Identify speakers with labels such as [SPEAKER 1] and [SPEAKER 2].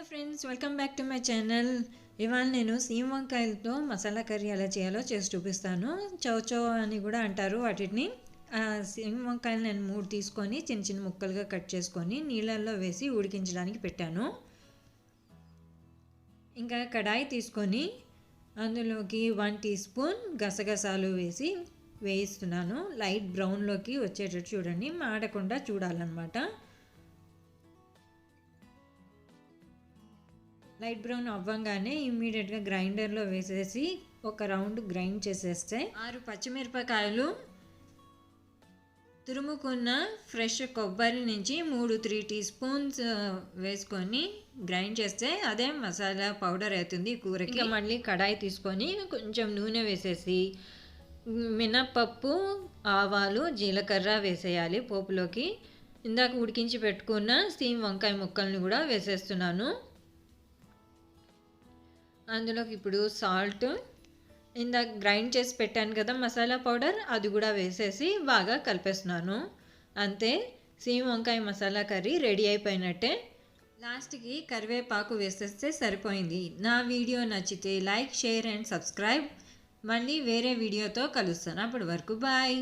[SPEAKER 1] Friends, welcome back to my channel. ఇవాళ నేను సీమ వంకాయలతో మసాలా కర్రీ ఎలా చేయాలో చేసి చూపిస్తాను. చౌ అని కూడా అంటారు వాటిని. సీమ వంకాయలు నేను 3 తీసుకొని చిన్న చిన్న ముక్కలుగా కట్ చేసుకొని నీళ్ళల్లో వేసి ఉడికించడానికి పెట్టాను. ఇంకా కడాయి తీసుకొని అందులోకి 1 టీ స్పూన్ గసగసాలు వేసి వేయిస్తున్నాను. లైట్ బ్రౌన్లోకి వచ్చేటట్టు చూడండి, మాడకుండా చూడాలన్నమాట. లైట్ బ్రౌన్ అవ్వగానే ఇమ్మీడియట్గా గ్రైండర్లో వేసేసి ఒక రౌండ్ గ్రైండ్ చేసేస్తే 6 పచ్చిమిరపకాయలు, తురుముకున్న ఫ్రెష్ కొబ్బరి నుంచి 3 టీ స్పూన్స్ వేసుకొని గ్రైండ్ చేస్తే అదే మసాలా పౌడర్ అవుతుంది కూరకి. ఇంకా మళ్ళీ కడాయి తీసుకొని కొంచెం నూనె వేసేసి మినప్పప్పు, ఆవాలు, జీలకర్ర వేసేయాలి పోపులోకి. ఇందాక ఉడికించి పెట్టుకున్న సీమ వంకాయ ముక్కల్ని కూడా వేసేస్తున్నాను. అందులోకి ఇప్పుడు సాల్ట్, ఇందాక గ్రైండ్ చేసి పెట్టాను కదా మసాలా పౌడర్, అది కూడా వేసేసి బాగా కలిపేస్తున్నాను. అంతే, సీమ వంకాయ మసాలా కర్రీ రెడీ అయిపోయినట్టే. లాస్ట్కి కరివేపాకు వేసేస్తే సరిపోయింది. నా వీడియో నచ్చితే లైక్, షేర్ అండ్ సబ్స్క్రైబ్. మళ్ళీ వేరే వీడియోతో కలుస్తాను. అప్పటి వరకు బాయ్.